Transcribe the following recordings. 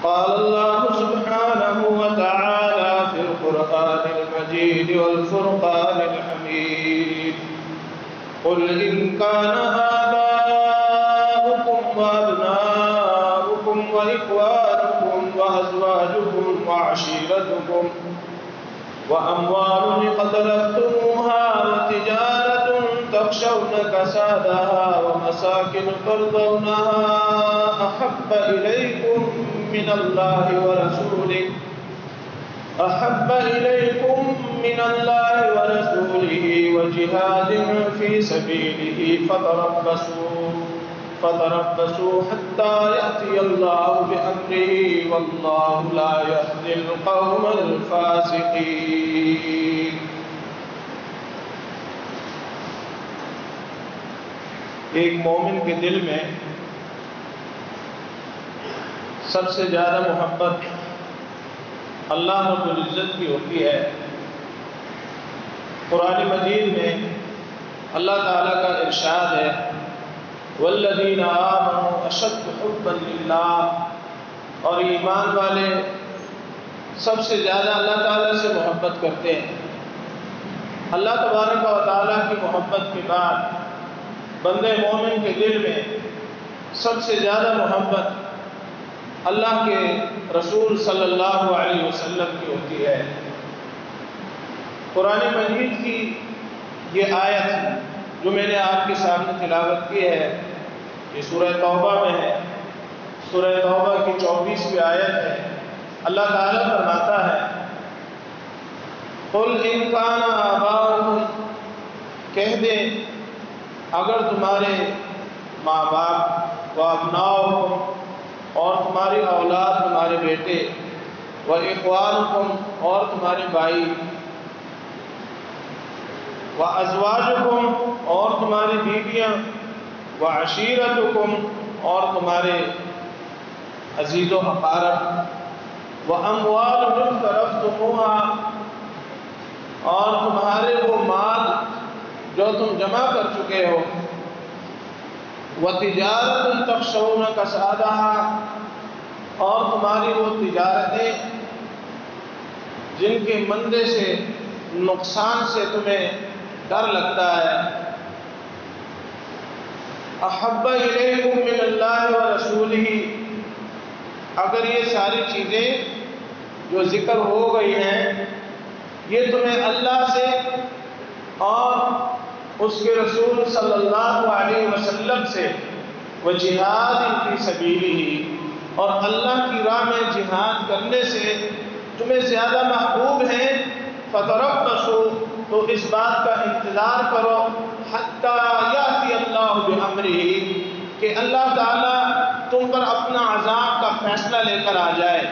قال الله سبحانه وتعالى في القرآن المجيد والفرقان الحميد قل إن كان آباؤكم وأبناؤكم وإخوانكم وأزواجكم وعشيرتكم وأموال اقترفتموها وتجارة تخشون كسادها ومساكن ترضونها أحب إليكم من الله ورسوله وجهاد في سبيله فتربصوا حتى يأتي الله بأمره والله لا يهدي القوم الفاسقين۔ ایک مومن کے دل میں سب سے زیادہ محبت اللہ رب العزت کی ہوتی ہے۔ قرآن مجید میں اللہ تعالیٰ کا ارشاد ہے والذین آمنوا اشد حبا للہ، اور ایمان والے سب سے زیادہ اللہ تعالیٰ سے محبت کرتے ہیں۔ اللہ تبارک و تعالیٰ کی محبت کے بعد بندے مومن کے دل میں سب سے زیادہ محبت اللہ کے رسول صلی اللہ علیہ وسلم کی ہوتی ہے۔ قرآن مجید کی یہ آیت جو میں نے آپ کے سامنے تلاوت کی ہے، یہ سورہ توبہ میں ہے، سورہ توبہ کی 24ویں آیت ہے۔ اللہ تعالیٰ فرماتا ہے قل ان کان آباؤکم، کہہ دیں اگر تمہارے ماں باپ و ابناؤکم، اور تمہاری اولاد تمہارے بیٹے، و اخوانکم، اور تمہارے بھائی، و ازواجکم، اور تمہاری بیویاں، و عشیرتکم، اور تمہارے عزیز و اقارب، و اموال اقترفتموها، اور تمہارے وہ مال جو تم جمع کر چکے ہو، وَتِجَارَةٌ تَخْشَوْنَ كَسَادَهَا، اور تمہاری وہ تجارتیں جن کے مندے سے، نقصان سے تمہیں ڈر لگتا ہے، احب الیکم من اللہ ورسولہ، اگر یہ ساری چیزیں جو ذکر ہو گئی ہیں یہ تمہیں اللہ سے اور اس کے رسول صلی اللہ علیہ وسلم سے، وجہاد فی سبیلہ، اور اللہ کی راہ میں جہاد کرنے سے تمہیں زیادہ محبوب ہیں، فتربصوا، تو اس بات کا انتظار کرو، حتی یاتی اللہ بامرہ، کہ اللہ تعالیٰ تم پر اپنا عذاب کا فیصلہ لے کر آ جائے،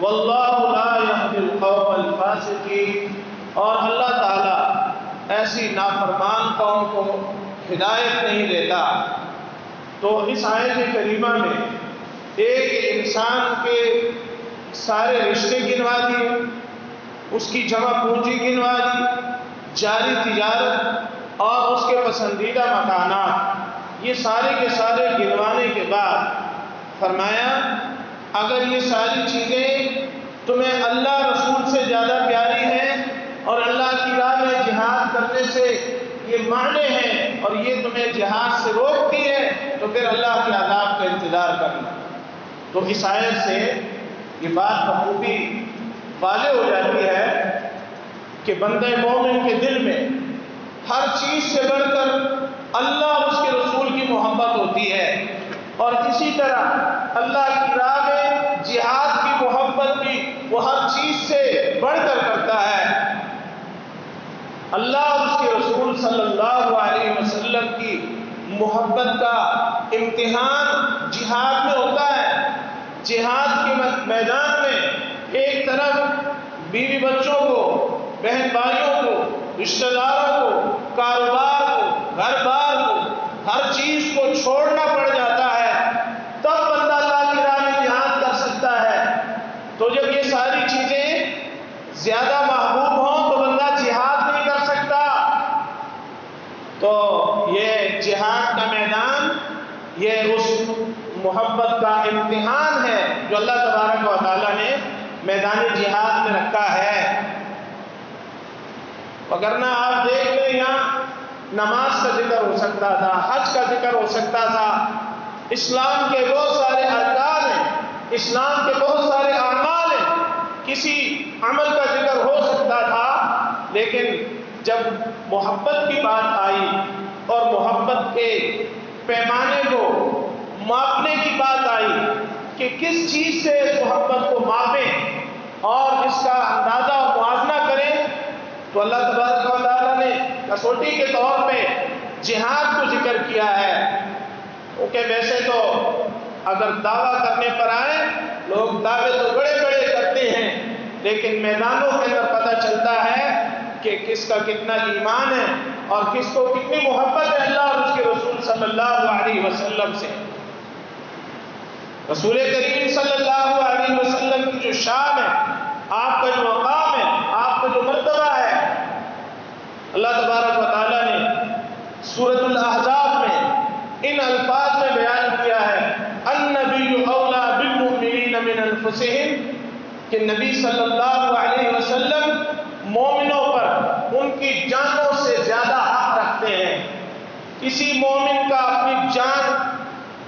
واللہ لا یہدی القوم الفاسقین، اور اللہ تعالیٰ ایسی نافرمان قوم کو ہدایت نہیں دیتا۔ تو اس آیت کریمہ میں ایک انسان کے سارے رشتے گنوا دیے، اس کی جمع پونجی گنوا دی، جاری تجارت اور اس کے پسندیدہ مکانات، یہ سارے کے سارے گنوانے کے بعد فرمایا اگر یہ ساری چیزیں تمہیں اللہ رسول سے زیادہ پیاری ہیں اور اللہ کی راہ میں جہاد کرنے سے یہ معنی ہیں اور یہ تمہیں جہاد سے روکتی ہے، تو پھر اللہ کے عذاب کا انتظار کرنا۔ تو اس آیت سے یہ بات بخوبی واضح ہو جاتی ہے کہ بندہ مومن کے دل میں ہر چیز سے بڑھ کر اللہ اور اس کے رسول کی محبت ہوتی ہے، اور اسی طرح اللہ کی راہ میں جہاد کی محبت بھی وہ ہر چیز سے بڑھ کر کرتا ہے۔ اللہ اور اس کے رسول صلی اللہ علیہ وسلم کی محبت کا امتحان جہاد میں ہوتا ہے۔ جہاد کے میدان میں ایک طرف بیوی بچوں کو، بہن بھائیوں کو، رشتہ داروں کو، کاروبار کو، گھر بار کو، ہر چیز کو چھوڑنا پڑ جاتا ہے، تب بندہ اللہ کی راہ میں جہاد کر سکتا ہے۔ تو جب یہ ساری چیزیں زیادہ محبوب ہوں تو بندہ جہاد نہیں کر سکتا۔ تو یہ جہاد کا میدان یہ اس محبت کا امتحان ہے جو جو اللہ تبارک و تعالیٰ نے میدان جہاد میں رکھا ہے۔ وگرنہ آپ دیکھ لیں یہاں نماز کا ذکر ہو سکتا تھا، حج کا ذکر ہو سکتا تھا، اسلام کے بہت سارے ارکان ہیں، اسلام کے بہت سارے اعمال ہیں، کسی عمل کا ذکر ہو سکتا تھا، لیکن جب محبت کی بات آئی اور محبت کے پیمانے کو ماپنے کی بات آئی کہ کس چیز سے اس محبت کو ماپیں اور اس کا اندازہ اور موازنہ کریں، تو اللہ تبارک و تعالیٰ نے کسوٹی کے طور پہ جہاد کو ذکر کیا ہے۔ کیونکہ ویسے تو اگر دعویٰ کرنے پر آئیں، لوگ دعوے تو بڑے بڑے کرتے ہیں، لیکن میدانوں کے اندر پتہ چلتا ہے کہ کس کا کتنا ایمان ہے اور کس کو کتنی محبت ہے اللہ اور اس کے رسول صلی اللہ علیہ وسلم سے۔ رسول کریم صلی اللہ علیہ وسلم کی جو شان ہے، آپ کا جو مقام ہے، آپ کا جو مرتبہ ہے، اللہ تبارک و تعالیٰ نے سورۃ الاحزاب میں ان الفاظ میں بیان کیا ہے، النبی اولیٰ بالمؤمنین من انفسہم، کہ نبی صلی اللہ علیہ وسلم مومنوں پر ان کی جانوں سے زیادہ حق رکھتے ہیں۔ کسی مومن کا اپنی جان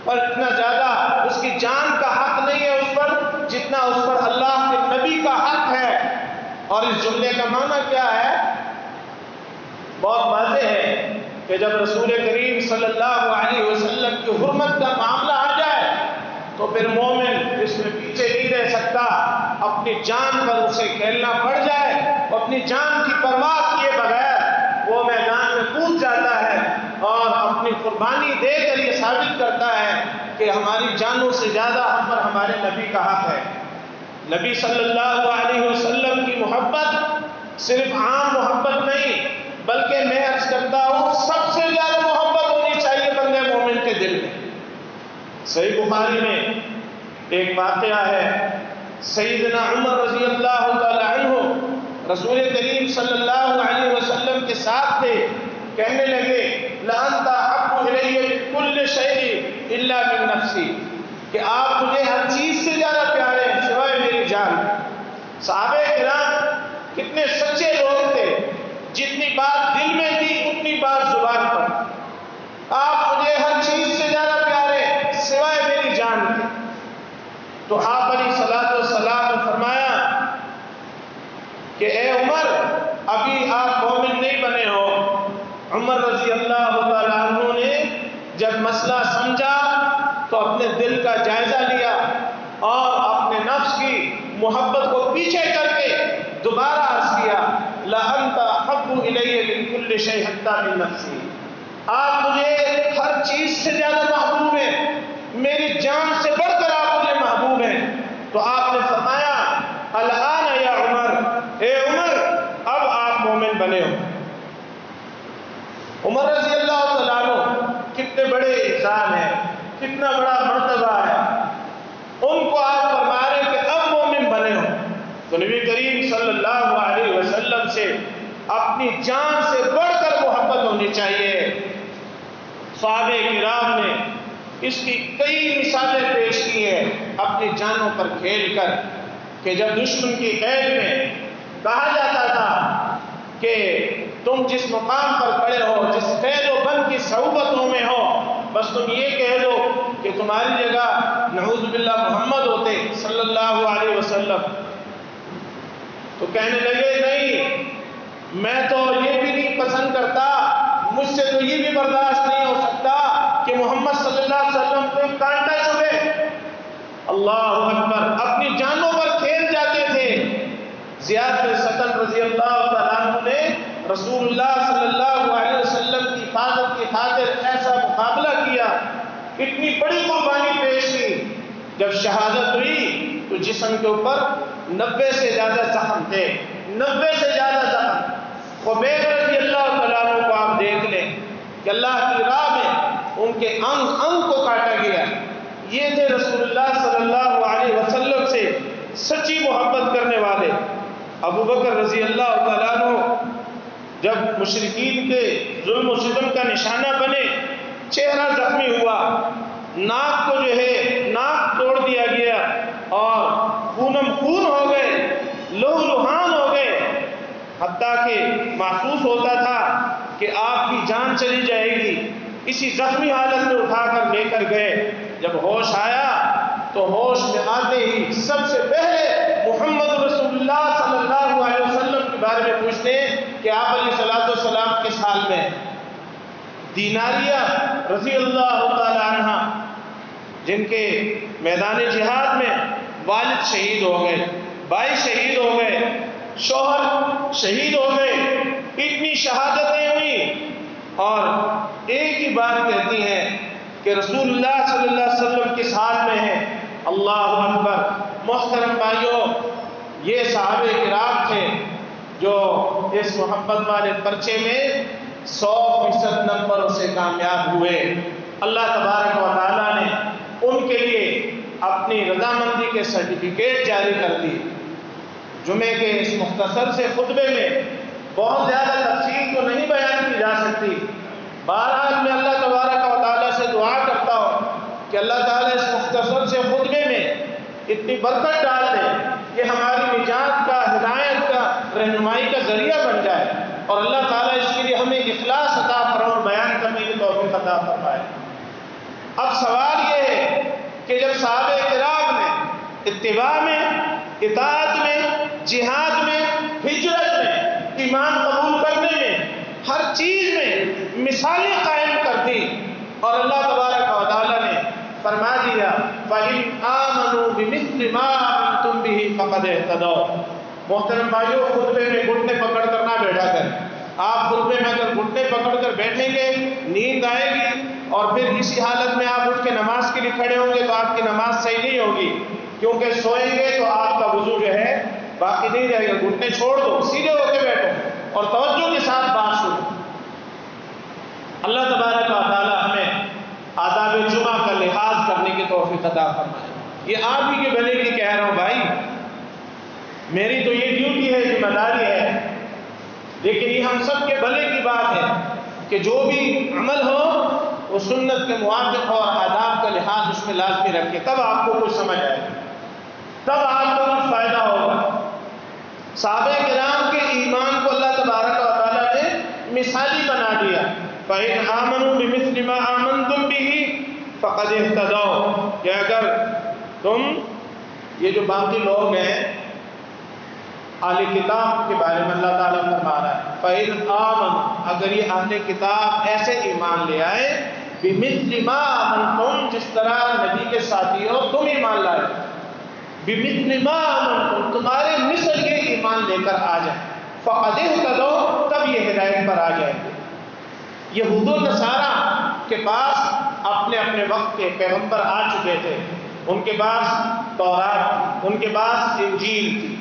پر اتنا زیادہ اس کی جان کا حق نہیں ہے اس پر، جتنا اس پر اللہ کے نبی کا حق ہے۔ اور اس جملے کا معنی کیا ہے؟ بہت واضح ہے کہ جب رسول کریم صلی اللہ علیہ وسلم کی حرمت کا معاملہ آ جائے تو پھر مومن اس میں پیچھے نہیں رہ سکتا، اپنی جان پر اسے کھیلنا پڑ جائے، اپنی جان کی پرواہ کیے بغیر وہ میدان میں کود جاتا ہے اور اپنی قربانی دے کر یہ ثابت کرتا ہے کہ ہماری جانوں سے زیادہ ہم پر ہمارے نبی کا حق ہے۔ نبی صلی اللہ علیہ وسلم کی محبت صرف عام محبت نہیں، بلکہ میں عرض کرتا ہوں سب سے زیادہ محبت ہونی چاہیے بندے مومن کے دل میں۔ صحیح بخاری میں ایک واقعہ ہے، سیدنا عمر رضی اللہ تعالی عنہ رسول کریم صلی اللہ علیہ وسلم کے ساتھ تھے، کہنے لگے لَأَنْتَ أَحَبُّ إِلَيَّ مِنْ كُلِّ شَيْءٍ إِلَّا مِنْ نَفْسِي، کہ آپ مجھے ہر چیز سے زیادہ پیارے ہیں سوائے میری جان۔ صحابہ کرام کتنے سچے لوگ تھے، جتنی بات دل میں تھی اتنی بات زبان پر، آپ مجھے ہر چیز سے زیادہ پیارے سوائے میری جان کے۔ تو آپ علیہ الصلوۃ والسلام نے فرمایا کہ اے عمر، ابھی آپ مومن نہیں بنے ہو۔ عمر رضی اللہ تعالیٰ عنہ نے جب مسئلہ سمجھا تو اپنے دل کا جائزہ لیا اور اپنے نفس کی محبت کو پیچھے کر کے دوبارہ عرض کیا لَأَنْتَ أَحَبُّ إِلَيَّ مِنْ كُلِّ شَيْءٍ حَتَّى مِنْ نَفْسِي، آپ مجھے ہر چیز سے زیادہ محبوب ہیں، میری جان سے بڑھ کر آپ مجھے محبوب ہیں۔ تو آپ نے فرمایا الآن یا عمر، اے عمر اب آپ مومن بنے ہو۔ عمر رضی اللہ تعالیٰ عنہ کتنے بڑے انسان ہیں، کتنا بڑا مرتبہ ہے، ان کو آپ فرما رہے ہیں کہ اب مومن بنے ہو۔ تو نبی کریم صلی اللہ علیہ وسلم سے اپنی جان سے بڑھ کر محبت ہونی چاہیے۔ صحابہ کرام نے اس کی کئی مثالیں پیش کی ہیں اپنی جانوں پر کھیل کر، کہ جب دشمن کی قید میں کہا جاتا تھا کہ تم جس مقام پر کھڑے ہو، جس قید و بند کی صحبتوں میں ہو، بس تم یہ کہہ دو کہ تمہاری جگہ نعوذ باللہ محمد ہوتے صلی اللہ علیہ وسلم۔ تو کہنے لگے نہیں، میں تو یہ بھی نہیں پسند کرتا، مجھ سے تو یہ بھی برداشت نہیں ہو سکتا کہ محمد صلی اللہ علیہ وسلم کو کانٹا چبھے۔ اللہ اکبر، اپنی جانوں پر کھیل جاتے تھے۔ زیاد بن سکن رضی اللہ تعالیٰ عنہ نے رسول اللہ صلی اللہ علیہ وسلم کی حفاظت کی خاطر ایسا مقابلہ کیا، اتنی بڑی قربانی پیش کی۔ جب شہادت ہوئی تو جسم کے اوپر 90 سے زیادہ زخم تھے، 90 سے زیادہ زخم۔ خبیب رضی اللہ تعالیٰ عنہ کو آپ دیکھ لیں کہ اللہ کی راہ میں ان کے انگ انگ کو کاٹا گیا۔ یہ تھے رسول اللہ صلی اللہ علیہ وسلم سے سچی محبت کرنے والے۔ ابو بکر رضی اللہ تعالیٰ عنہ جب مشرکین کے ظلم و ستم کا نشانہ بنے، چہرہ زخمی ہوا، ناک کو جو ہے ناک توڑ دیا گیا، اور خونم خون ہو گئے، لہو لہان ہو گئے، حتیٰ کہ محسوس ہوتا تھا کہ آپ کی جان چلی جائے گی۔ اسی زخمی حالت میں اٹھا کر لے کر گئے۔ جب ہوش آیا تو ہوش میں آتے ہی سب سے پہلے محمد رسول اللہ صلی اللہ علیہ وسلم کے بارے میں پوچھتے ہیں کہ آپ علیہ السلام کس حال میں ہیں۔ دیناریہ رضی اللہ تعالی عنہ، جن کے میدان جہاد میں والد شہید ہو گئے، بھائی شہید ہو گئے، شوہر شہید ہو گئے، اتنی شہادتیں ہوئی، اور ایک ہی بات کہتی ہیں کہ رسول اللہ صلی اللہ علیہ وسلم کس حال میں ہیں۔ اللہ اکبر۔ محترم بھائیوں، یہ صحابہ کرام تھے جو اس محبت والے پرچے میں 100% نمبروں سے کامیاب ہوئے۔ اللہ تبارک و تعالیٰ نے ان کے لیے اپنی رضامندی کے سرٹیفکیٹ جاری کر دی۔ جمعے کے اس مختصر سے خطبے میں بہت زیادہ تفصیل تو نہیں بیان کی جا سکتی۔ بہرحال میں اللہ تبارک و تعالیٰ سے دعا کرتا ہوں کہ اللہ تعالیٰ اس مختصر سے خطبے میں اتنی برکت ڈال دے کہ ہماری نجات کا، ہدایت کا، رہنمائی کا ذریعہ بن جائے، اور اللہ تعالیٰ اس کے لیے ہمیں اخلاص عطا فرمائے اور بیان کرنے کی توفیق عطا فرمائے۔ اب سوال یہ ہے کہ جب صحابہ کرام نے اتباع میں، اطاعت میں، جہاد میں، ہجرت میں، ایمان قبول کرنے میں، ہر چیز میں مثالیں قائم کر دی، اور اللہ تبارک و تعالیٰ نے فرما دیا فَإِنْ آمَنُوا بِمِثْلِ مَا آمَنْتُمْ بِهِ فَقَدِ اهْتَدَوْا۔ محترم بھائیوں، خطبے میں گھٹنے پکڑ کر نہ بیٹھا کریں۔ آپ خطبے میں اگر گھٹنے پکڑ کر بیٹھیں گے نیند آئے گی، اور پھر اسی حالت میں آپ اٹھ کے نماز کے لیے کھڑے ہوں گے تو آپ کی نماز صحیح نہیں ہوگی، کیونکہ سوئیں گے تو آپ کا وضو جو ہے باقی نہیں رہے گا۔ گھٹنے چھوڑ دو، سیدھے ہو کے بیٹھو اور توجہ کے ساتھ بات سنو۔ اللہ تبارک و تعالیٰ ہمیں آداب جمعہ کا لحاظ کرنے کی توفیق عطا فرمائے۔ یہ آپ ہی کے بھلے کی کہہ رہا ہوں بھائی، میری تو یہ ڈیوٹی ہے، ذمہ داری ہے، لیکن یہ ہم سب کے بھلے کی بات ہے کہ جو بھی عمل ہو وہ سنت کے موافق ہو اور آداب کا لحاظ اس میں لازمی رکھے، تب آپ کو کچھ سمجھ آئے گا، تب آپ کو کچھ فائدہ ہوگا۔ صحابہ کرام کے ایمان کو اللہ تبارک و تعالیٰ نے مثالی بنا دیا۔ فَإِنْ آمَنُوا بِمِثْلِ مَا آمَنْتُمْ بِهِ فَقَدِ اهْتَدَوْا، کہ اگر تم، یہ جو باقی لوگ ہیں اہل کتاب کے بارے میں اللہ تعالیٰ فرما رہا ہے فَإِنْ آمَنُوا، اگر یہ اہل کتاب ایسے ایمان لے آئے بِمِثْلِ مَا آمَنْتُمْ، جس طرح نبی کے ساتھی ہو تم ایمان لائے، بِمِثْلِ مَا آمَنْتُمْ، تمہارے مثل یہ ایمان لے کر آ جائیں، فَقَدِ اهْتَدَوْا، تب یہ ہدایت پر آ جائیں گے۔ یہود و نصارہ کے پاس اپنے اپنے وقت کے پیغمبر آ چکے تھے، ان کے پاس تورات، ان کے پاس انجیل تھی۔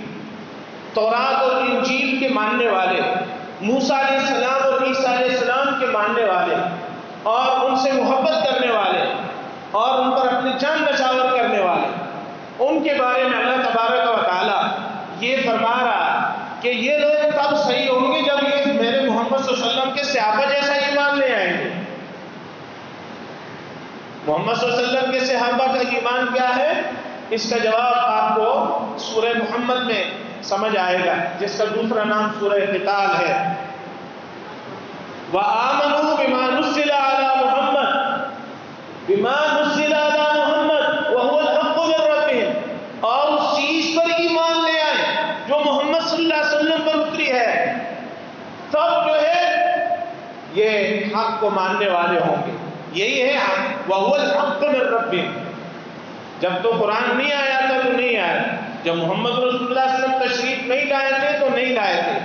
تورات اور انجیل کے ماننے والے، موسیٰ علیہ السلام اور عیسیٰ علیہ السلام کے ماننے والے، اور ان سے محبت کرنے والے، اور ان پر اپنی جان نچھاور کرنے والے، ان کے بارے میں اللہ تبارک و تعالیٰ یہ فرما رہا کہ یہ لوگ تب صحیح ہوں گے جب یہ میرے محمد صلی اللہ علیہ وسلم کے صحابہ جیسا ایمان لے آئیں گے۔ محمد صلی اللہ علیہ وسلم کے صحابہ کا ایمان کیا ہے؟ اس کا جواب آپ کو سورہ محمد میں سمجھ آئے گا، جس کا دوسرا نام سورہ قتال ہے۔ وَآمَنُوا بِمَا نُزِّلَ عَلَى مُحَمَّدٍ، بِمَا نُزِّلَ عَلَى مُحَمَّدٍ وَهُوَ الْحَقُّ مِن رَّبِّهِمْ، اور اس چیز پر ایمان لے آئیں جو محمد صلی اللہ علیہ وسلم پر اتری ہے، تب جو ہے یہ حق کو ماننے والے ہوں گے۔ یہی ہے حق، وَهُوَ الْحَقُّ مِن رَّبِّهِمْ۔ جب تو قرآن نہیں آیا تھا تو نہیں آیا، جب محمد رسول اللہ صلی اللہ علیہ وسلم تشریف نہیں لائے تھے تو نہیں لائے تھے،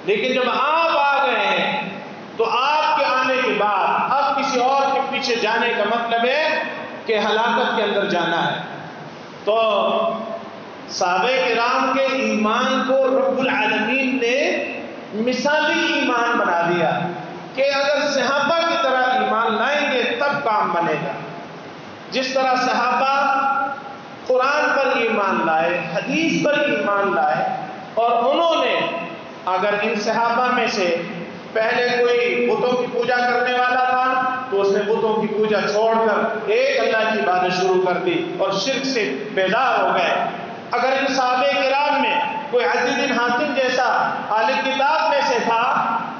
لیکن جب آپ آ گئے ہیں تو آپ کے آنے کے بعد اب کسی اور کے پیچھے جانے کا مطلب ہے کہ ہلاکت کے اندر جانا ہے۔ تو صحابہ کرام کے ایمان کو رب العالمین نے مثالی ایمان بنا دیا کہ اگر صحابہ کی طرح ایمان لائیں گے تب کام بنے گا۔ جس طرح صحابہ قرآن پر ایمان لائے، حدیث پر ایمان لائے، اور انہوں نے اگر ان صحابہ میں سے پہلے کوئی بتوں کی پوجا کرنے والا تھا تو اس نے بتوں کی پوجا چھوڑ کر ایک اللہ کی عبادت شروع کر دی اور شرک سے بیدار ہو گئے۔ اگر ان صحابہ کرام میں کوئی عدی بن حاتم جیسا اہل کتاب میں سے تھا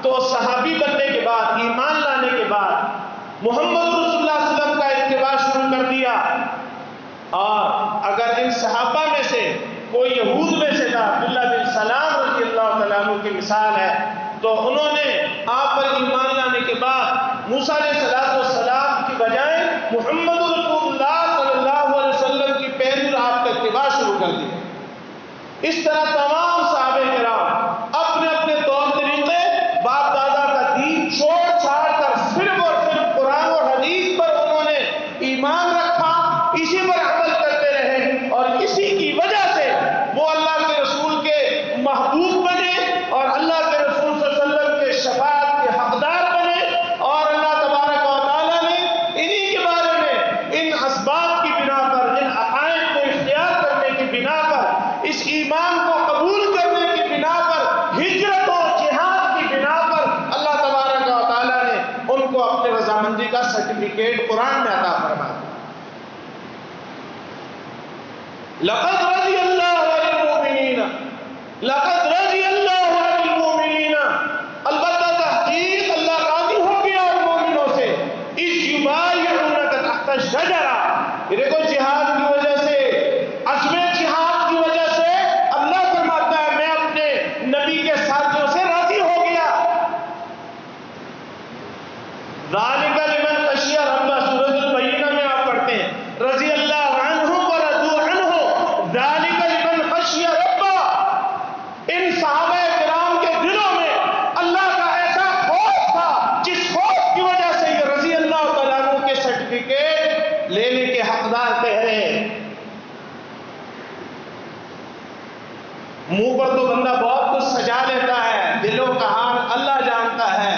تو صحابی بننے کے بعد، ایمان لانے کے بعد محمد رسول اللہ صلی اللہ علیہ وسلم کا اتباع شروع کر دیا، اور اگر ان صحابہ میں سے کوئی یہود میں سے تھا، عبداللہ بن سلام رضی اللہ تعالیٰ عنہ کی مثال ہے، تو انہوں نے آپ پر ایمان لانے کے بعد موسیٰ علیہ السلام کی بجائے محمد رسول اللہ صلی اللہ علیہ وسلم کی پیروی اور آپ کا اتباع شروع کر دیا۔ اس طرح تمام صحابہ کرام اپنے اپنے طور طریقے، باپ دادا کا دین چھوڑ چھاڑ کر صرف اور صرف قرآن اور حدیث پر انہوں نے ایمان رکھا، اسی پر عمل کرتے رہے، اور اسی کی وجہ سے وہ اللہ کے رسول کے محبوب بنے اور اللہ کے رسول صلی اللہ علیہ وسلم کے شفاعت کے حقدار بنے، اور اللہ تبارک و تعالیٰ نے انہی کے بارے میں ان اسباب کی بنا پر، ان عقائد کو اختیار کرنے کی بنا پر، اس ایمان کو قبول کرنے کی بنا پر، ہجرت و جہاد کی بنا پر اللہ تبارک و تعالیٰ نے ان کو اپنے رضامندی کا سرٹیفکیٹ قرآن میں عطا فرما دیا۔ لقد رضی اللہ عن المؤمنین، لقد رضی اللہ عن المؤمنین، البتہ تحقیق اللہ راضی ہو گیا ان مومنوں سے، اذ یبایعونک تحت الشجرہ، یہ دیکھو جہاد کی وجہ سے، عزم جہاد کی وجہ سے اللہ فرماتا ہے میں اپنے نبی کے ساتھیوں سے راضی ہو گیا۔ ذالک لمن خشی ربہ، سورۃ البینہ میں آپ پڑھتے ہیں رضی اللہ عنہ ورضوا عنہ، ذالک لمن خشی ربہ، ان صحابہ کرام کے دلوں میں اللہ کا ایسا خوف تھا جس خوف کی وجہ سے یہ رضی اللہ تعالیٰ عنہ کے سرٹیفکیٹ لینے کے حقدار ٹھہرے۔ منہ پر تو بندہ بہت کچھ سجا لیتا ہے، دلوں کا حال اللہ جانتا ہے۔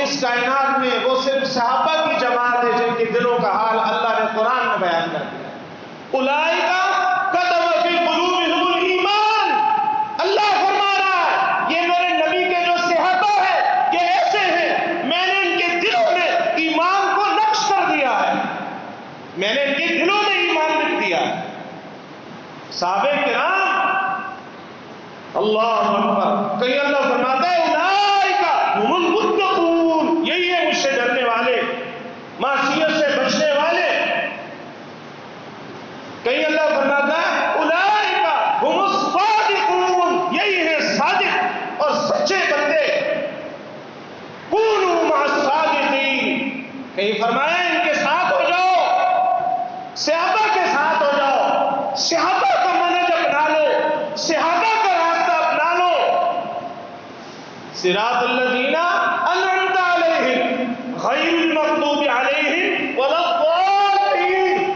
اس کائنات میں وہ صرف صحابہ کی جماعت ہے جن کے دلوں کا حال اللہ نے قرآن میں بیان کر دیا۔ اولئک کتب فی قلوبہم الایمان، اللہ فرما رہا ہے یہ میرے نبی کے جو صحابہ ہیں یہ ایسے ہیں، میں نے ان کے دلوں میں ایمان کو نقش کر دیا ہے، میں نے ان کے دلوں میں ایمان لکھ دیا ہے۔ صحابہ کرام، اللہ اکبر، کہیں اللہ فرماتا ہے اولئک هم المتقون، یہی ہے مجھ سے ڈرنے والے، معصیت سے بچنے والے۔ کہیں اللہ فرماتا ہے اولئک هم الصادقون، یہی ہے صادق اور سچے بندے۔ کونوا مع الصادقین، کہیں فرمایا ان کے ساتھ ہو جاؤ، صحابہ کے ساتھ ہو جاؤ، صحابہ کا منہج اپنا لو، صحابہ کا راستہ اپنا لو۔ صراط الذین انعمت علیہم غیر المغضوب علیہم ولا الضالین،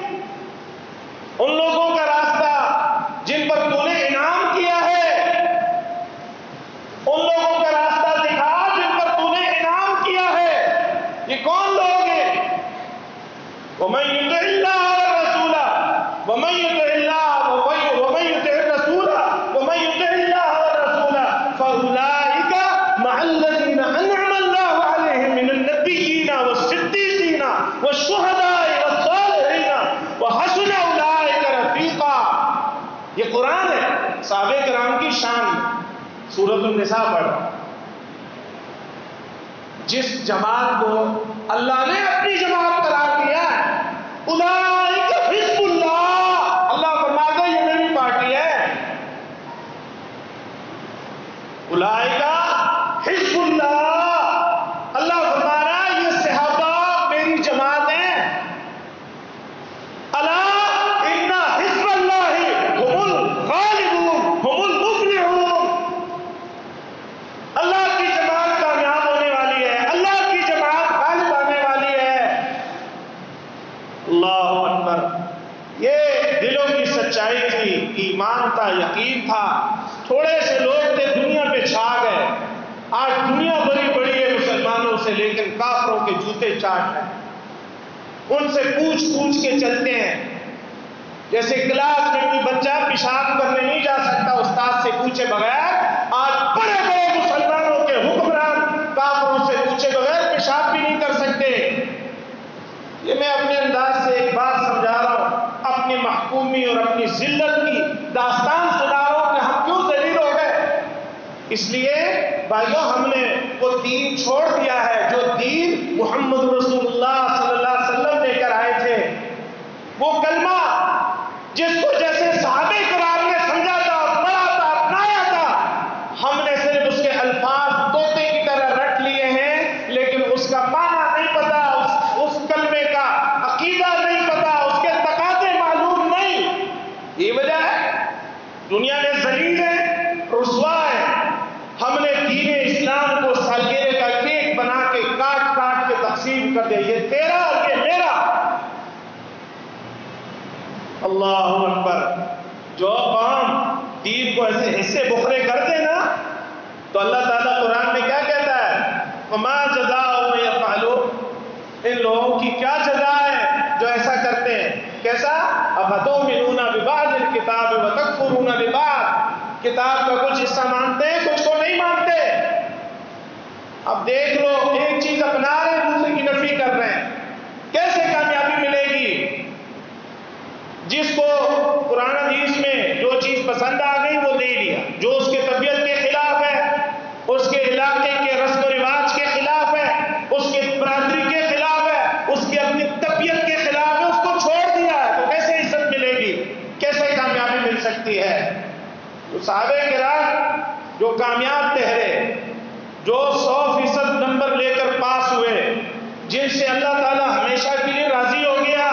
ان لوگوں کا راستہ جن پر تو نے انعام کیا ہے، ان لوگوں کا راستہ دکھا جن پر تو نے انعام کیا ہے۔ یہ کون لوگ ہیں؟ وَمَن يُطِعِ اللَّهَ وَالرَّسُولَ، وَمَن يُطِعِ اللَّهَ وَمَن يُطِعِ الرَّسُولَ وَمَن يُطِعِ اللَّهَ وَالرَّسُولَ فَأُولَئِكَ مَعَ الَّذِينَ أَنْعَمَ اللَّهُ عَلَيْهِم مِّنَ النَّبِيِّينَ وَالصِّدِّيقِينَ وَالشُّهَدَاءِ وَالصَّالِحِينَ وَحَسُنَ أُولَئِكَ رَفِیقًا۔ یہ قرآن ہے صحابہ کرام کی شان، سورۃ النساء پڑھ۔ جس جماعت کو اللہ نے اپنی جماعت قرار دیا ہے، اولئک حزب اللہ، اللہ فرماتا ہے یہ میری پارٹی ہے۔ اولئک حزب اللہ، اللہ فرما رہا ہے یہ صحابہ میری جماعت ہیں۔ الا ان حزب اللہ هم الغالبون هم المفلحون، اللہ کی جماعت کامیاب ہونے والی ہے، اللہ کی جماعت غالب آنے والی ہے۔ اللہ اکبر، یہ دلوں کی سچائی تھی، ایمان تھا، یقین تھا۔ تھوڑے سے لوگ تھے دنیا پہ چھا گئے، آج دنیا بڑی بڑی ہے مسلمانوں سے، لیکن کافروں کے جوتے چاٹ ہیں، ان سے پوچھ پوچھ کے چلتے ہیں۔ جیسے کلاس میں کوئی بچہ پیشاب کرنے نہیں جا سکتا استاد سے پوچھے بغیر، آج بڑے بڑے مسلمانوں کے حکمران کافروں سے پوچھے بغیر پیشاب بھی نہیں کر سکتے۔ اس لیے بھائیوں ہم نے وہ دین چھوڑ دیا ہے جو دین محمد رسول اللہ صلی اللہ علیہ وسلم لے کر آئے تھے. وہ کلمہ جس کو جیسے صحابہ کرام نے سمجھا تھا، پڑھا تھا، اپنایا تھا، ہم نے صرف اس کے الفاظ طوطے کی طرح رٹ لیے ہیں، لیکن اس کا معنی نہیں پتا، اس کلمے کا عقیدہ نہیں پتا، اس کے تقاضے معلوم نہیں. یہ وجہ ہے دنیا میں ذلیل ہے، رسوا ہے. ہم نے دین اسلام کو سالگرہ کا کیک بنا کے کاٹ کاٹ کے تقسیم کر دے، یہ تیرا اور یہ میرا. اللہ اکبر. جو قوم دین کو ایسے حصے بکھرے کر دے نا، تو اللہ تعالیٰ قرآن میں کیا کہتا ہے؟ وما جزاء من يفعلوا، ان لوگوں کی کیا جزا ہے جو ایسا کرتے ہیں. کیسا؟ افتؤمنون ببعض الکتاب وتکفرون ببعض، کتاب کا کچھ حصہ مانتے ہیں، کچھ کو نہیں مانتے. اب دیکھ لو، ایک چیز اپنا رہے ہیں، دوسرے کی نفی کر رہے ہیں. کیسے کامیابی ملے گی؟ جس کو قرآن حدیث میں جو چیز پسند آ گئی وہ لے لیا، جو اس کے طبیعت کے خلاف ہے، اس کے علاقے کے رسم و رواج کے خلاف ہے، اس کے برادری کے خلاف ہے، اس کی اپنی طبیعت کے خلاف ہے، اس کو چھوڑ دیا ہے. تو کیسے عزت ملے گی؟ کیسے کامیابی مل سکتی ہے؟ تو صحابہ کرام جو کامیاب ٹھہرے، جو 100% نمبر لے کر پاس ہوئے، جن سے اللہ تعالیٰ ہمیشہ کے لیے راضی ہو گیا،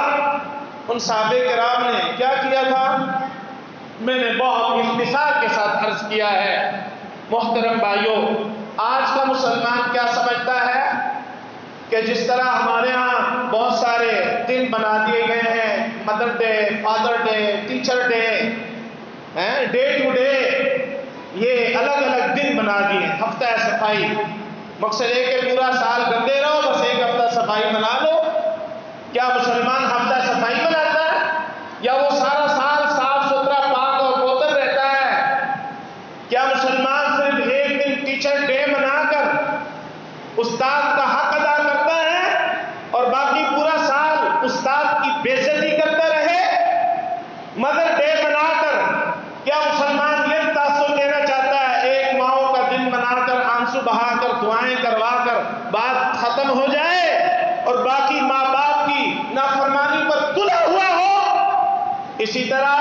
ان صحابہ کرام نے کیا کیا تھا؟ میں نے بہت اختصار کے ساتھ عرض کیا ہے. محترم بھائیوں، آج کا مسلمان کیا سمجھتا ہے کہ جس طرح ہمارے ہاں بہت سارے دن بنا دیے گئے ہیں، mother day, father day, teacher day, day to day, یہ الگ الگ دن بنا دیے. ہفتہ صفائی، مقصد ہے کہ پورا سال گندے رہو، بس ایک ہفتہ صفائی بنا لو. کیا مسلمان ہفتہ صفائی بناتا ہے، یا وہ سارا سال صاف ستھرا پاک اور پوتر رہتا ہے؟ کیا مسلمان صرف ایک دن ٹیچر ڈے بنا کر استاد کا حق ادا کرتا ہے اور باقی پورا سال استاد کی بے عزتی کرتا رہے؟ مدر ڈے بنا کر کیا مسلمان یہ تاثر دینا چاہتا ہے ایک ماؤں کا دن بنا کر آنسو بہا کر دعائیں کروا کر بات ختم ہو جائے اور باقی ماں باپ کی نافرمانی پر تلا ہوا ہو؟ اسی طرح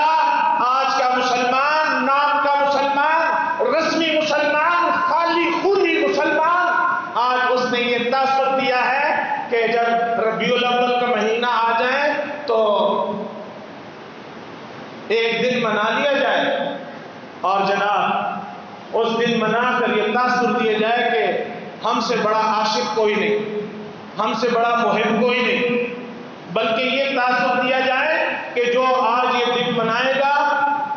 آج کا مسلمان، نام کا مسلمان، رسمی مسلمان، خالی خودی مسلمان، آج اس نے یہ تاثر دیا ہے کہ جب ربیع الاول کا مہینہ آ جائے تو ایک دن منا لیا جائے، اور جناب اس دن منا کر یہ تاثر دیا جائے کہ ہم سے بڑا عاشق کوئی نہیں، ہم سے بڑا محب کوئی نہیں، بلکہ یہ تاثر دیا جائے کہ جو آج یہ دن منائے گا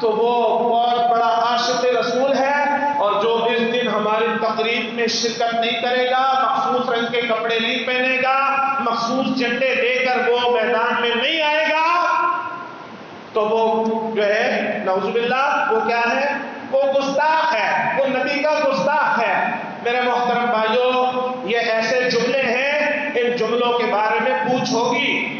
تو وہ بہت بڑا عاشق رسول ہے، اور جو اس دن ہماری تقریب میں شرکت نہیں کرے گا، مخصوص رنگ کے کپڑے نہیں پہنے گا، مخصوص جھنڈے لے کر وہ میدان میں نہیں آئے گا، تو وہ جو ہے نعوذ باللہ وہ کیا ہے؟ وہ گستاخ ہے، وہ نبی کا گستاخ ہے. میرے محترم بھائیوں، یہ ایسے جملے ہیں، ان جملوں کے بارے میں پوچھ ہوگی.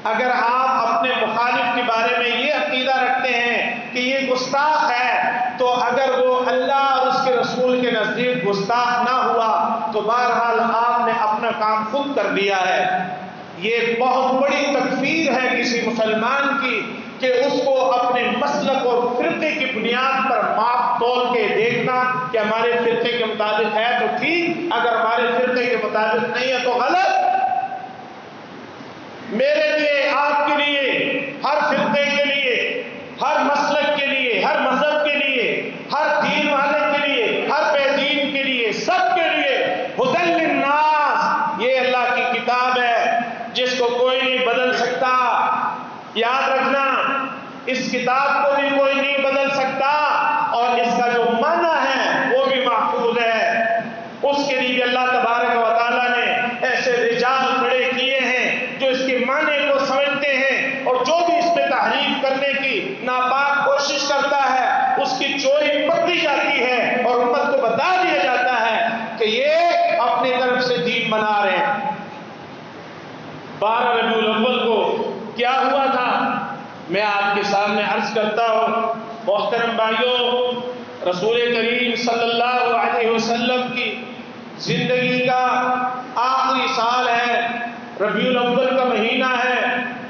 اگر آپ اپنے مخالف کے بارے میں یہ عقیدہ رکھتے ہیں کہ یہ گستاخ ہے، تو اگر وہ اللہ اور اس کے رسول کے نزدیک گستاخ نہ ہوا تو بہرحال آپ نے اپنا کام خود کر دیا ہے. یہ بہت بڑی تکفیر ہے کسی مسلمان کی کہ اس کو اپنے مسلک اور فرقے کی بنیاد پر ماپ تول کے دیکھنا کہ ہمارے فرقے کے مطابق ہے تو ٹھیک، اگر ہمارے فرقے کے مطابق نہیں ہے تو غلط. میرے لیے، آپ کے لیے، ہر فرقے کے لیے، ہر مسلک کے لیے، ہر مذہب کے لیے، ہر دین والے کے لیے، ہر بے دین کے لیے، سب کے لیے ہدی للناس، یہ اللہ کی کتاب ہے جس کو کوئی نہیں بدل سکتا. یاد رکھنا، اس کتاب کو بھی کوئی نہیں بدل سکتا، اور اس کا جو معنی ہے وہ بھی محفوظ ہے. اس کے لیے اللہ تبارک و تعالیٰ نے ایسے رجال کھڑے کیے ہیں جو اس کے معنی کو سمجھتے ہیں، اور جو بھی اس میں تحریف کرنے کی ناپاک کوشش کرتا ہے اس کی چوری پکڑی جاتی ہے اور امت کو بتا دیا جاتا ہے کہ یہ اپنی طرف سے دین بنا رہے ہیں. 12 ربیع الاول کو کیا ہوا تھا میں آپ کے سامنے عرض کرتا ہوں. محترم بھائیوں، رسول کریم صلی اللہ علیہ وسلم کی زندگی کا آخری سال ہے، ربیع الاول کا مہینہ ہے،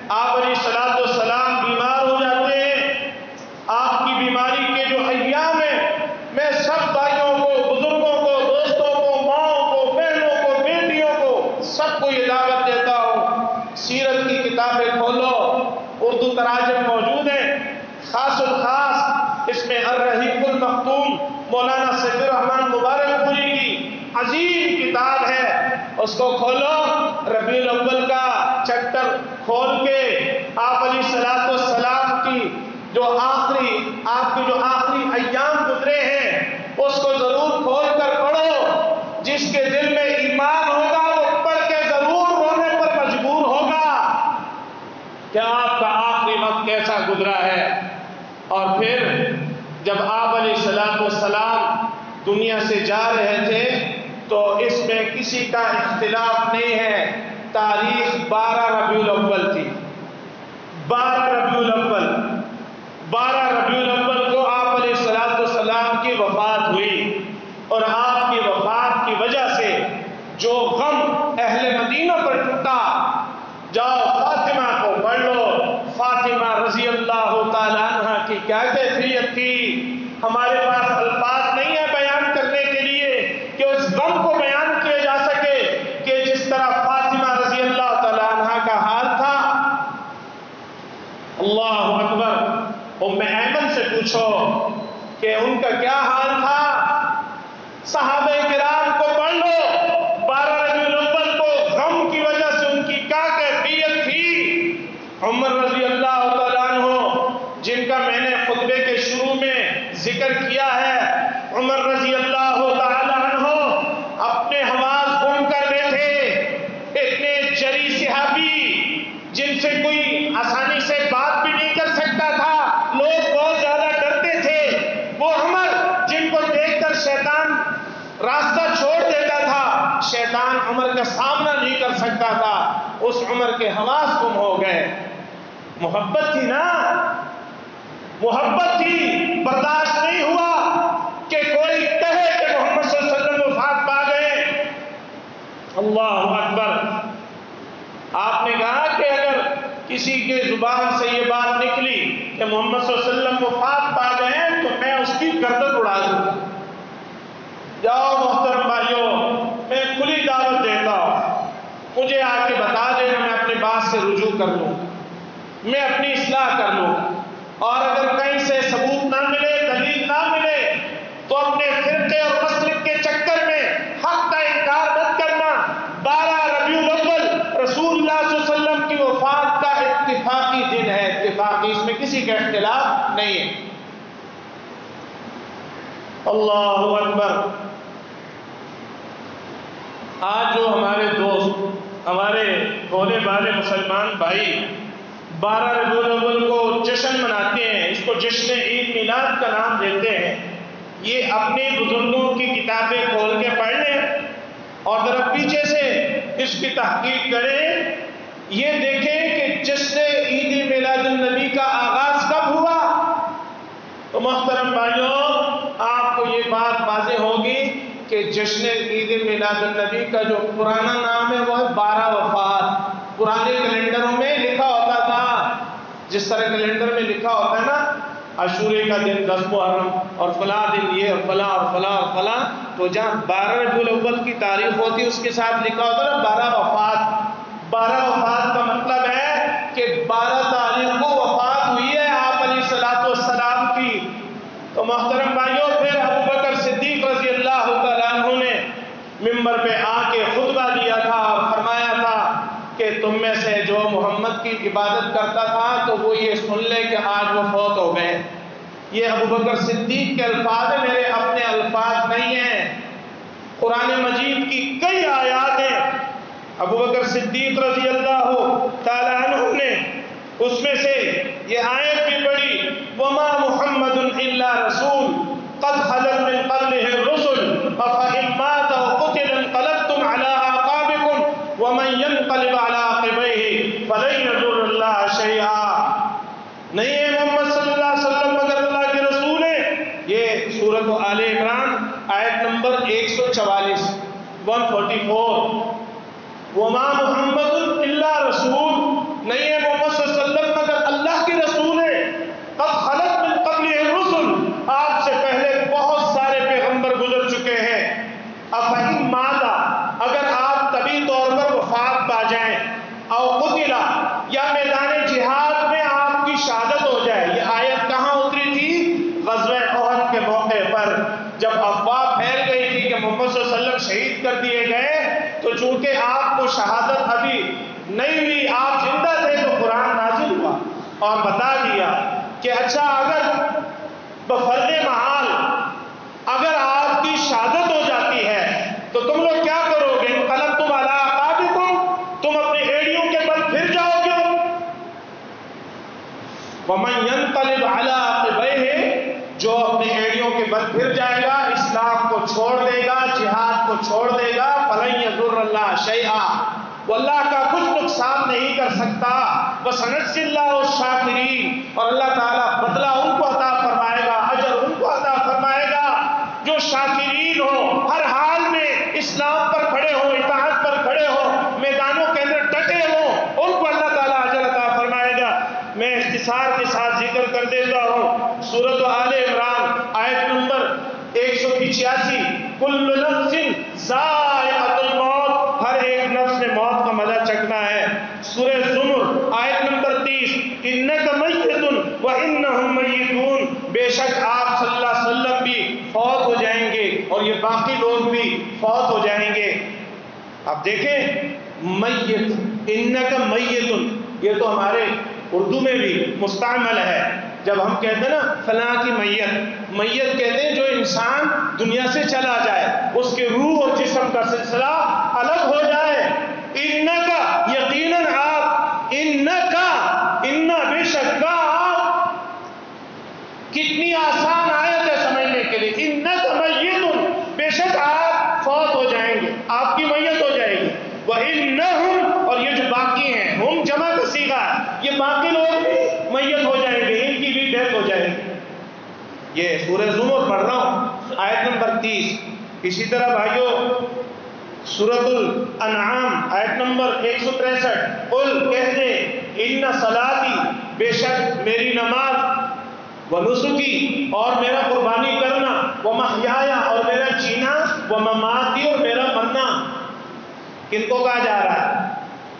آپ علیہ الصلوۃ والسلام بیمار ہو جاتے ہیں۔ آپ کی بیماری کے جو ایام ہیں، میں سب بھائیوں کو، بزرگوں کو، دوستوں کو، ماؤں کو، بہنوں کو، بیٹیوں کو، سب کو یہ دعوت دیتا ہوں، سیرت کی کتابیں کھولو، اردو تراجم موجود ہیں، خاص الخاص اس میں الرحیق المختوم مولانا سید الرحمن مبارک پوری کی عظیم کتاب ہے، اس کو کھولو، ربیع الاول کا چیپٹر کھول کے آپ علیہ الصلوۃ والسلام کی آپ کے جو آخری ایام گزرے ہیں اس کو ضرور کھول کر پڑھو۔ جس کے دل میں ایمان ہوگا وہ پڑھ کے ضرور رونے پر مجبور ہوگا کہ آپ کا آخری وقت کیسا گزرا ہے۔ اور پھر جب آپ علیہ الصلوۃ والسلام دنیا سے جا رہے تھے تو اس میں کسی کا اختلاف نہیں ہے، تاریخ 12 ربیع الاول تھی، 12 ربیع الاول کو آپ علیہ الصلوۃ والسلام کی وفات ہوئی، اور آپ کی وفات کی وجہ سے جو غم اہل مدینہ پر ٹوٹا، جاؤ فاطمہ کو پڑھ لو، فاطمہ رضی اللہ تعالیٰ عنہ کی کیا کیفیت تھی، ہمارے پاس الفاظ نہیں ہے بیان کرنے کے لیے کہ اس غم کو بیان کیا جا سکے کہ جس طرح فاطمہ رضی اللہ تعالیٰ عنہ کا حال تھا۔ اللہ اکبر، ام ایمن سے پوچھو کہ ان کا کیا حال تھا، صحابہ کرام کو پڑھ لو، 12 ربیع الاول کو غم کی وجہ سے ان کی کیا کیفیت تھی۔ عمر رضی اللہ تعالیٰ عنہ جن کا میں نے خطبے کے شروع میں ذکر کیا ہے، عمر رضی اللہ تعالیٰ عنہ اپنے حواس گم کر بیٹھے، اتنے جری صحابی جن سے کوئی آسانی سے بات بھی نہیں کر سکتا تھا، لوگ بہت زیادہ ڈرتے تھے، وہ عمر جن کو دیکھ کر شیطان راستہ چھوڑ دیتا تھا، شیطان عمر کا سامنا نہیں کر سکتا تھا، اس عمر کے حواس گم ہو گئے۔ محبت تھی نا، محبت تھی، برداشت نہیں ہوا کہ کوئی کہے کہ محمد صلی اللہ علیہ وسلم وفات پا گئے۔ اللہ اکبر، آپ نے کہا کہ اگر کسی کے زبان سے یہ بات نکلی کہ محمد صلی اللہ علیہ وسلم وفات پا گئے تو میں اس کی گردن اڑا دوں گا۔ جاؤ محترم بھائیوں، میں کھلی دعوت دیتا ہوں، مجھے آ کے بتا دینا، میں اپنی بات سے رجوع کر لوں، میں اپنی اصلاح کر لوں، اور اگر کہیں سے ثبوت نہ ملے، دلیل نہ ملے تو اپنے فرقے اور مسلک کے چکر میں حق کا انکار مت کرنا۔ 12 ربیع الاول رسول اللہ صلی اللہ علیہ وسلم کی وفات کا اتفاقی دن ہے، اتفاقی، اس میں کسی کا اختلاف نہیں ہے۔ اللہ اکبر، آج جو ہمارے دوست، ہمارے بھولے بھالے مسلمان بھائی 12 ربیع الاول کو جشن مناتے ہیں، اس کو جشن عید میلاد کا نام دیتے ہیں، یہ اپنے بزرگوں کی کتابیں کھول کے پڑھ لیں اور ذرا پیچھے سے اس کی تحقیق کریں، یہ دیکھیں کہ جشن عید میلاد النبی کا آغاز کب ہوا۔ تو محترم بھائیوں، آپ کو یہ بات واضح ہوگی کہ جشن عید میلاد النبی کا جو پرانا نام ہے وہ ہے 12 وفات۔ پرانے کیلنڈروں میں لکھا ہوتا تھا، جس طرح کیلنڈر میں لکھا ہوتا ہے نا، عاشورے کا دن 10 محرم اور فلاں دن یہ اور فلاں اور فلاں اور فلاں، تو جہاں 12 ربیع الاول کی تاریخ ہوتی اس کے ساتھ لکھا ہوتا ہے 12 وفات۔ 12 وفات کا مطلب ہے کہ 12 تاریخ کو وفات ہوئی ہے آپ علیہ الصلوۃ والسلام کی۔ تو محترم بھائیوں، پھر ابوبکر صدیق رضی اللہ تعالیٰ عنہ نے ممبر پہ آ کے خطبہ دیا تھا اور فرمایا تھا کہ تم میں سے جو محمد کی عبادت کرتا تھا تو وہ یہ سن لے کہ آج وہ فوت ہو گئے۔ یہ ابوبکر صدیق کے الفاظ ہیں، میرے اپنے الفاظ نہیں ہیں، قرآن مجید کی کئی آیات ہیں، ابوبکر صدیق رضی اللہ تعالیٰ عنہ نے اس میں سے یہ آیت بھی پڑھی، وَمَا مُحَمَّدٌ إِلَّا رَسُولٌ قَدْ خَلَتْ مِن قَبْلِهِ الرُّسُلُ أَفَإِن مَّاتَ أَوْ قُتِلَ انقلبتم عَلَىٰ أَعْقَابِكُمْ وَمَن يَنقلب عَلَىٰ عَقِبَيْهِ فَلَن يَضُرَّ اللَّهَ شَيْئًا۔ نہیں ہے محمد صلی اللہ علیہ وسلم مگر اللہ کے رسول ہیں، یہ دیکھیں سورۃ آل عمران آیت نمبر 144 وما محمد الا رسول، نہیں ہے محمد صلی اللہ علیہ وسلم مگر اللہ کے رسول ہے، قد خلت من قبلہ الرسل، آپ سے پہلے بہت سارے پیغمبر گزر چکے ہیں، افإن مات، اگر آپ طبی طور پر وفات پا جائیں، او قتل، یا میدان جہاد میں آپ کی شہادت ہو جائے۔ یہ آیت کہاں اتری تھی؟ غزوہ احد کے موقع پر، جب افواہ پھیل گئی تھی کہ محمد صلی اللہ علیہ وسلم شہید کر دیے گئے، تو چونکہ آپ کو شہادت ابھی نہیں ہوئی، آپ زندہ تھے، تو قرآن نازل ہوا اور بتا دیا کہ اچھا اگر بفرض محال اگر آپ کی شہادت ہو جاتی ہے تو تم لوگ کیا کرو گے؟ انقلبتم علی اعقابکم، تم اپنی ایڑیوں کے بل پھر جاؤ گے۔ ومن ينقلب علی عقبیہ، جو اپنی ایڑیوں کے بل پھر جائے گا، اسلام کو چھوڑ دے گا، جہاد کو چھوڑ دے گا، فلن یضر اللہ شیئا، وہ اللہ کا کچھ نقصان نہیں کر سکتا، وسنجزی اللہ الشاکرین، اور اللہ تعالیٰ بدلہ ان کو عطا فرمائے گا، اجر ان کو عطا فرمائے گا جو شاکرین ہو، ہر حال میں اسلام پر کھڑے ہو، اطاعت پر کھڑے ہو، میدانوں کے اندر ڈٹے ہو، ان کو اللہ تعالیٰ اجر عطا فرمائے گا۔ میں اختصار کے ساتھ ذکر کر دیتا ہوں، سورۃ آل عمران آیت نمبر 185، کل نفس ذائقۃ الموت، ہر ایک نفس نے موت کا مزہ چکھنا ہے۔ سورہ زمر آیت نمبر 30، انک میت وانہم میتون، بے شک آپ صلی اللہ علیہ وسلم بھی فوت ہو جائیں گے اور یہ باقی لوگ بھی فوت ہو جائیں گے۔ اب دیکھیں میت، انک میت، یہ تو ہمارے اردو میں بھی مستعمل ہے، جب ہم کہتے ہیں نا فلاں کی میت، میت کہتے ہیں جو انسان دنیا سے چلا جائے، اس کے روح اور جسم کا سلسلہ الگ ہو جائے۔ انکا، یقیناً آپ، انکا، انا، بے شک کا آپ، کتنی آسان آیت ہے سمجھنے کے لیے، انکا میت، بے شک آپ فوت ہو جائیں گے، آپ کی میت ہو جائے گی، وَإِنَّهُمْ، اور یہ جو باقی ہیں، ہم جمع کا صیغہ ہے، یہ باقی لوگ بھی میت ہو جائیں گے، ان کی بھی ڈیتھ ہو جائے گی۔ یہ سورہ زمر پڑھ رہا ہوں آیت نمبر 30۔ اسی طرح بھائیو سورۃ الانعام آیت نمبر 163، قل، کہہ دے، ان صلاتی، بے شک میری نماز، ونسکی، اور میرا قربانی کرنا، ومحیایا، اور میرا جینا، ومماتی، اور میرا مرنا، کن کو کہا جا رہا ہے؟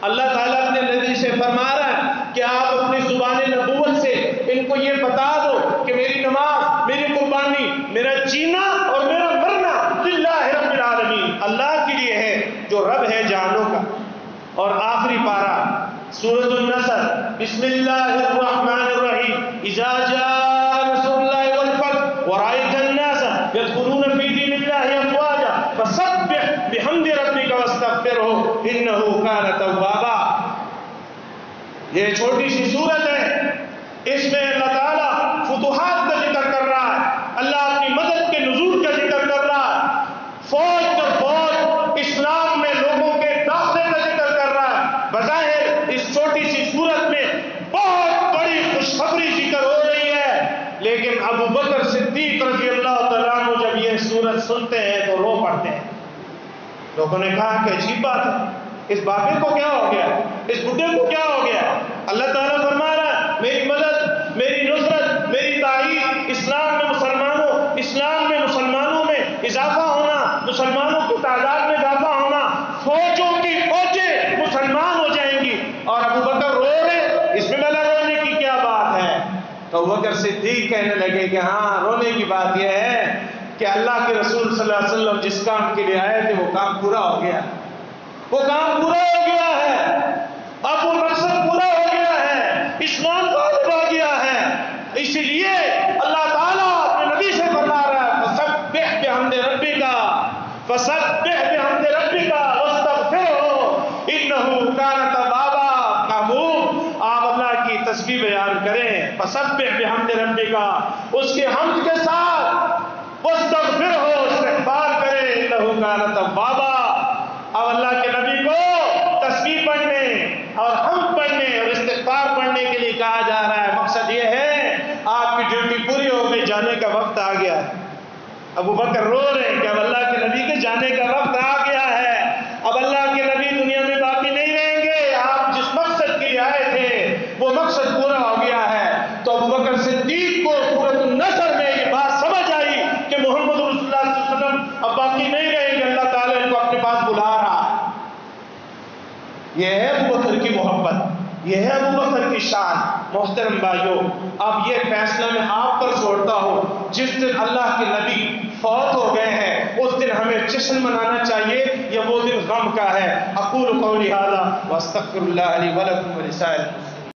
اللہ تعالیٰ اپنے نبی سے فرما رہا ہے کہ آپ اپنی زبان نبوت سے ان کو یہ بتا دو کہ میری نماز، میری قربانی، میرا جینا اور میرا مرنا للہ رب العالمین، اللہ کے لیے ہے جو رب ہے جہانوں کا۔ اور آخری پارہ سورۃ النصر، بسم اللہ الرحمن الرحیم، اذا جاء نصر اللہ والفتح ورأیت الناس يدخلون فی دین اللہ افواجا فسبح بحمد ربک واستغفرہ انہ کان توابا۔ یہ چھوٹی سی سورت ہے، اس میں اللہ تعالیٰ فتوحات کا ذکر کر رہا ہے، اللہ اپنی مدد کے نزول کا ذکر کر رہا ہے، فوج در فوج اسلام میں لوگوں کے داخلے کا ذکر کر رہا ہے۔ بظاہر اس چھوٹی سی سورت میں بہت بڑی خوشخبری ذکر ہو رہی ہے، لیکن ابو بکر صدیق رضی اللہ تعالیٰ عنہ جب یہ سورت سنتے ہیں تو رو پڑتے ہیں۔ لوگوں نے کہا کہ عجیب بات ہے، اس بابے کو کیا ہو گیا، اس بڈھے کو کیا ہو گیا؟ اللہ تعالیٰ فرما رہا ہے میری مدد، میری نصرت، میری تائید، اسلام میں مسلمانوں میں اضافہ ہونا، مسلمانوں کی تعداد میں اضافہ ہونا، فوجوں کی فوجیں مسلمان ہو جائیں گی، اور ابو بکر رو رہے، اس میں بلا رونے کی کیا بات ہے؟ تو ابو بکر صدیق کہنے لگے کہ ہاں، رونے کی بات یہ ہے کہ اللہ کے رسول صلی اللہ علیہ وسلم جس کام کے لیے آئے تھے وہ کام پورا ہو گیا، وہ کام پورا ہو گیا ہے، اب وہ مقصد پورا ہو گیا ہے، اسلام غالب آ گیا ہے، اسی لیے اللہ تعالیٰ اپنے نبی سے فرما رہا ہے فسبح بحمد ربک، فسبح بحمد ربک واستغفرہ انہ کان توابا۔ محبوب، آپ اللہ کی تسبیح بیان کریں، فسبح بحمد ربک، اس کے حمد کے ساتھ، واستغفرہ، استغفار کریں، انہ کان توابا۔ اب اللہ کے نبی کو تسبیح پڑھنے اور حمد پڑھنے اور استغفار پڑھنے کے لیے کہا جا رہا ہے، مقصد یہ ہے آپ کی ڈیوٹی پوری ہو گئی، جانے کا وقت آ گیا ہے۔ ابو بکر رو رہے ہیں کہ اب اللہ کے نبی کے جانے کا وقت آ گیا ہے، اب اللہ کے نبی دنیا میں باقی نہیں رہیں گے، آپ جس مقصد کے لیے آئے تھے وہ مقصد پورا ہو گیا ہے۔ تو ابو بکر صدیق کو سورۃ النصر میں یہ بات سمجھ آئی کہ محمد رسول اللہ صلی اللہ علیہ وسلم اب باقی نہیں رہیں گے، اللہ تعالیٰ ان کو اپنے پاس بلا رہا ہے۔ یہ ہے ابو بکر کی محبت، یہ ہے ابو بکر کی شان۔ محترم بھائیو، اب یہ فیصلہ میں آپ پر چھوڑتا ہوں، جس دن اللہ کے نبی فوت ہو گئے ہیں اس دن ہمیں جشن منانا چاہیے یا وہ دن غم کا ہے؟ اقول قولی ھذا واستغفر اللہ لی ولکم ولسائر